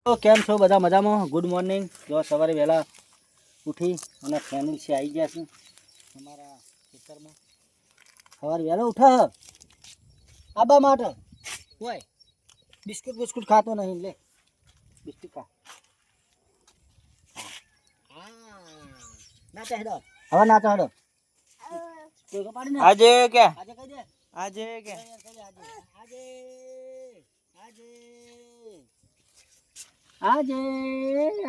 તો કેમ છો બધા મજામાં? Good morning. જો સવારે વહેલા ઉઠી અને ફેમિલી છે આવી ગયા છે અમારા ખેતરમાં. સવારે વહેલા ઉઠા આબા માટે હોય બિસ્કુટ બિસ્કુટ ખાતો નહીં. લે બિસ્કુટ ખા. ના ચાહેડો હવે ના ચાહેડો આજે કે આજે કહી દે આજે કે આજે આજે આજે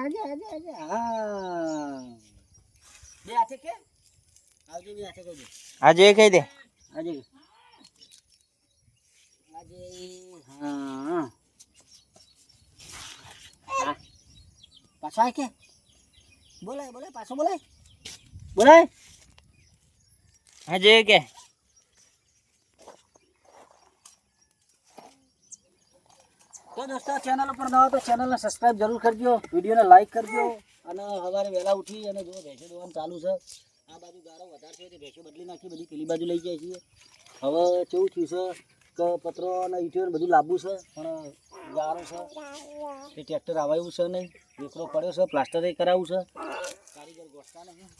આજે આજે આજે હા બે હાથે કે આવજે બે હાથે કહી દે આજે કહી દે આજે આજે હા પાછા કે બોલાય બોલાય પાછો બોલાય બોલાય આજે કે તો દોસ્તો ચેનલ ઉપર નવા તો ચેનલને સબસ્ક્રાઇબ જરૂર કરજો, વિડીયોને લાઈક કરજો અને સવારે વહેલા ઉઠી અને જો ભેંસો દોવાનું ચાલુ છે. આ બાજુ ગારો વધારે છે તે ભેંસો બદલી નાખી, બધી પેલી બાજુ લઈ જાય છીએ. હવે કેવું થયું છે કે પત્રો અને ઈંટો બધું લાવવું છે પણ ગારો છે તે ટ્રેક્ટર આવાયું છે નહીં, વેકરો પડ્યો છે, પ્લાસ્ટર કરાવવું છે. કારીગર ગોઠતા નહીં,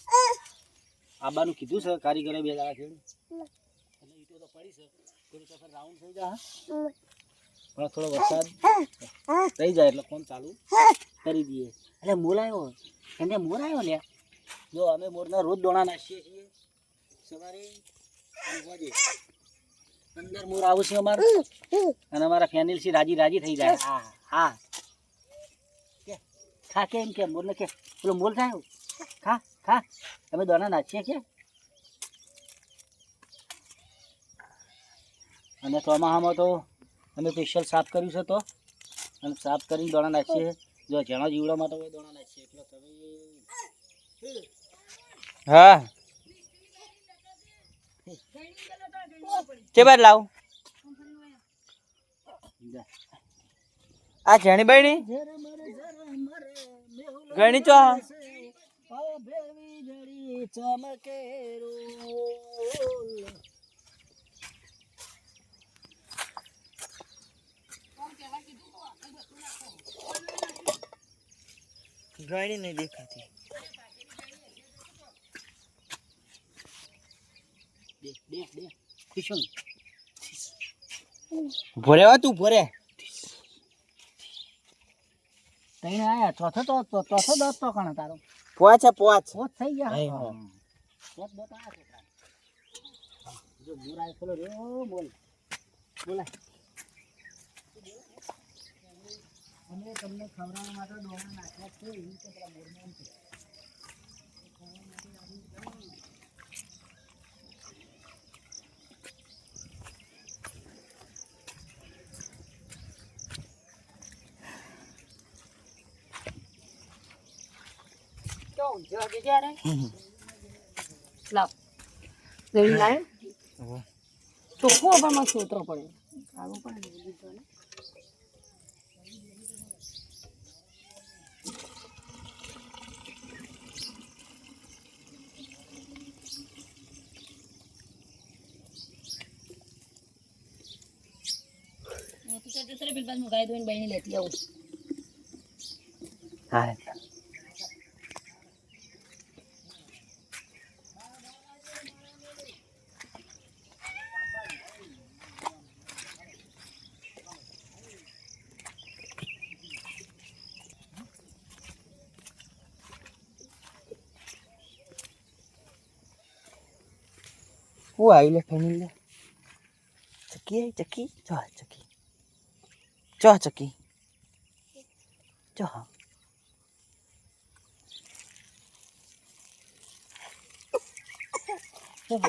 આબાનું કીધું છે કારીગરે 2 દાડા થયું એટલે ઈંટો તો પડી છે. થોડું તો રાઉન્ડ થઈ જાય પણ થોડો વરસાદ થઈ જાય એટલે ફોન ચાલુ કરી દઈએ. એટલે મોર આવ્યો એને મોર આવ્યો લે. જો અમે મોરના રોજ દોણા નાખીએ છીએ સવારે વાગે અંદર મોર આવું છે અમારે અને અમારા ફેનિલ થી રાજી રાજી થઈ જાય. હા હા કે ખા કે એમ કે મોરને કે પેલો મોર થાય ખા ખા અમે દોણા નાખીએ કે અને ચોમાસામાં તો અમે સ્પેશિયલ સાફ કર્યું છે તો અને સાફ કરીને દોણા નાખીએ. જો જેણા જીવડા માટે હોય દોણા નાખીએ એટલે તમે હા ચેબાર લાવ આ જેણી બહેણી ગણી ચો ગણી નહીં દેખાતી. ભરે વા તું ભરે તઈને આયા ચોથો ચોથો દસ તો કણ તારો પોચ પોચ પોત થઈ ગયા. હા. પોત દસ આયા છોકરા. જો બુરાય ખોલો રે બોલ બોલાય અમે તમને ખવડાવવા માટે દોણા નાખ્યા છે એવી રીતે પેલા બોરમાં છે. લાવ જઈ લાય ચોખ્ખું આપણમાં સૂત્રો પડે આવું પડે લીધો ને મુગાઈ દોઈને બહેની લેતી આવું. હા હું આવી લે ફેમિલી લે ચકી આવી ચકી ચો ચકી ચો શું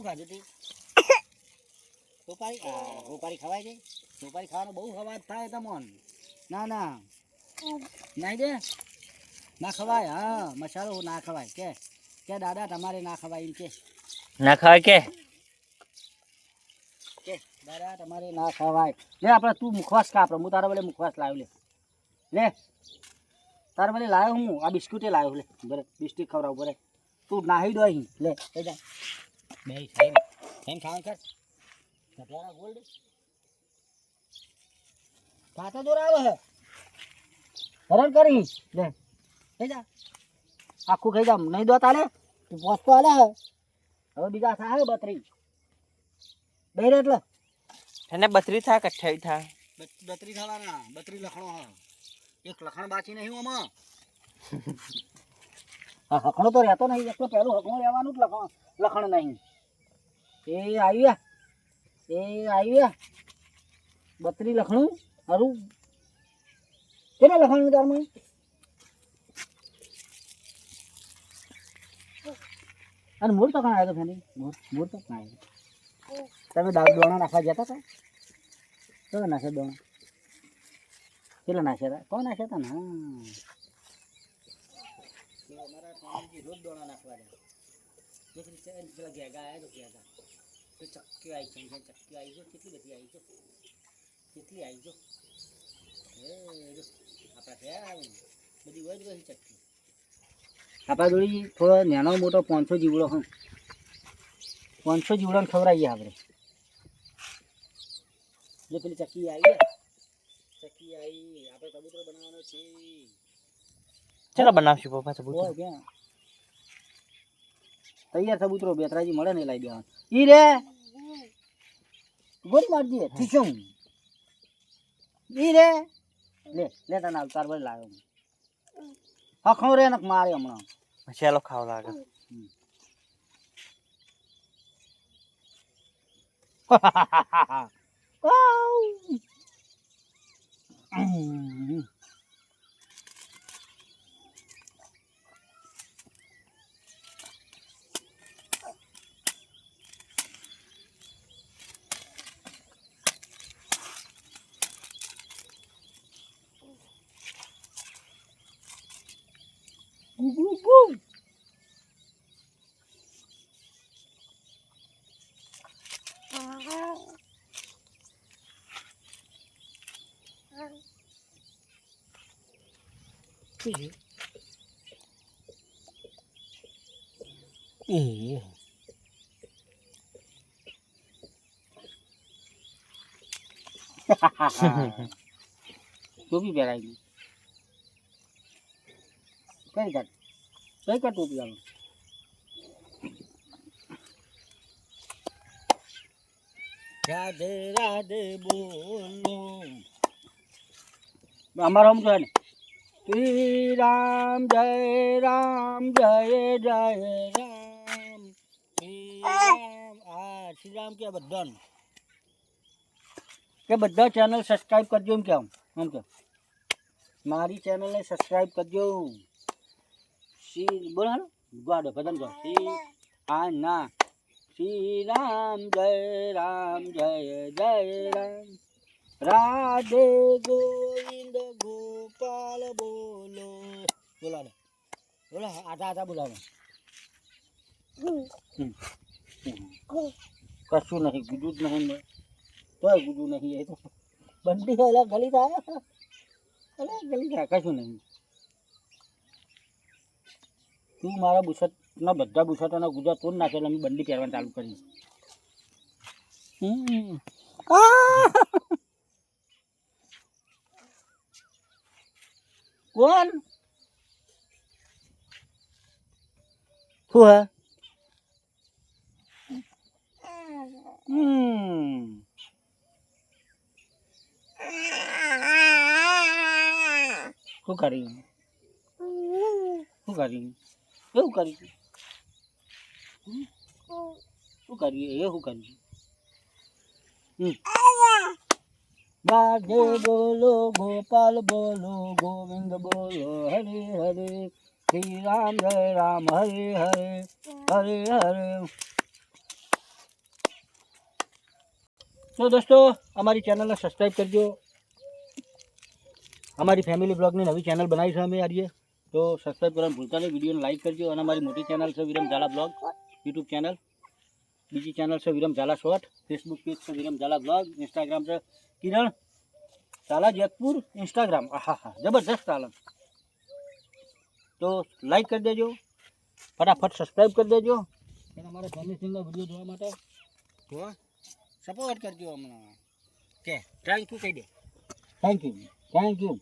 ખાધું તું? સોપારી ખવાય છે? સોપારી ખાવાનો બહુ અવાજ થાય તમોન. ના ના નાઈ દે ના ખવાય. હા મસાલો ના ખવાય કે દાદા તમારે ના ખવાય એમ કે ના ખાય કે દાદા તમારે ના ખવાય. લે આપણે તું મુખવાસ ખા. આપણે હું તારા વડે મુખવાસ લાવ્યો. લે તારા વડે લાવ્યો હું આ બિસ્કુટે લાવ્યો. લે બરે બિસ્કિટ ખવડાવું બરે તું નાહી દો અહીં. લે થઈ જા બે ખાવાનું કર ગોલ્ડ ખાતા દોર આવે હે હરણ કરી લે ખાઈ જા આખું ખાઈ જા નહીં દોત આલે તું પોસ્તો આલે હે હવે બીજા થાય 32 બે રે એટલે એને 32 થાય કે 28 થાય 32 થવાના 32 લખણો હા એક લખણ બાકી નહીં આમાં હા લખણો તો રહેતો નહીં એક તો પહેલું લખણો લેવાનું જ લખણ નહીં એ આવ્યા 32 લખણું હારું કેટલા લખણું તારમાં અને મૂળ તો કાં આવ્યો ફેની મૂળ તો કાં આવ્યો તમે દોણા નાખવા જતા હતા કેટલા નાખ્યા દોણા કેટલા નાખ્યા હતા કોણ નાખ્યા હતા ને અમારા ફેમિલી રોજ દોણા નાખવા જાય પેલા ઘેગા આવ્યા તો ઘેગા તો ચક્કી આવી છે ચક્કી આવી ગયો કેટલી બધી આવી ગયો કેટલી આવી ગયો આપણા ઘેર બધી હોય જ બધી ચક્કી આપણા જોડી થોડો નાનો મોટો 500 જીવડો હા 500 જીવડાને ખવડાવીએ આપણે જો પેલી ચક્કી આવી આપણે કબૂતરો બનાવવાનો છે ચલો બનાવશું પપ્પા કબૂતર ક્યાં તૈયાર કબૂતરો બેતરાજી મળે ને લાવી દેવાનું ઈ રે ગોળી મારજે ઠીચું ઈ રે લે તને અવતાર ભર લાવ્યો હખણો રે ને મારે હમણાં ચાલો ખાવ લાગે ટોપી પહેરાવી કઈ કાઢ ટોપી આવે રાધે રાધે બોલો અમારો આમ ને શ્રી રામ જય રામ જય જય રામ શ્રી રામ શ્રી રામ કે બધાને કે બધા ચેનલ સબસ્ક્રાઇબ કરજો એમ કેમ મારી ચેનલને સબસ્ક્રાઇબ કરજો શ્રી બોલો ગાડો ભજન ગાઓ શ્રી હા ના શ્રી રામ જય જય રામ રાધે ગોવિંદ ગોપાલ બોલો બોલાવે બોલો આધા બોલાવે કશું નહીં ગુજું જ નહીં તોય ગુજું નહીં એ તો બંડી એટલે ગલી થાય ગલી થાય કશું નહીં તું મારા બુશર્ટના બધા બુશર્ટોના ગુજરાત તોડ નાખે એટલે અમે બંડી પહેરવાનું ચાલુ કરી કોણ શું હે શું કરી એવું કરી શું કરીએ એ શું કરી રાધે બોલો ગોપાલ બોલો ગોવિંદ બોલો હરે હરે શ્રી રામ જય રામ હરે હરે હરે હરે તો દોસ્તો અમારી ચેનલને સબસ્ક્રાઈબ કરજો અમારી ફેમિલી બ્લોગની નવી ચેનલ બનાવી છે અમે આરીએ તો સબસ્ક્રાઈબ કરવાનું ભૂલતા નહીં વિડીયોને લાઈક કરજો અને અમારી મોટી ચેનલ છે વિરમ ઝાલા બ્લોગ યુટ્યુબ ચેનલ બીજી ચેનલ છે વિરમ ઝાલા શોર્ટ ફેસબુક પેજ છે વિરમ ઝાલા બ્લોગ ઇન્સ્ટાગ્રામ છે કિરણ ઝાલા જેતપુર ઇન્સ્ટાગ્રામ હા જબરદસ્ત ચાલે તો લાઈક કરી દેજો ફટાફટ સબસ્ક્રાઈબ કરી દેજો અને અમારા ફેમિલીના વિડીયો જોવા માટે તો સપોર્ટ કરજો હમણાં કે થેન્ક યુ કહી દે થેન્ક યુ.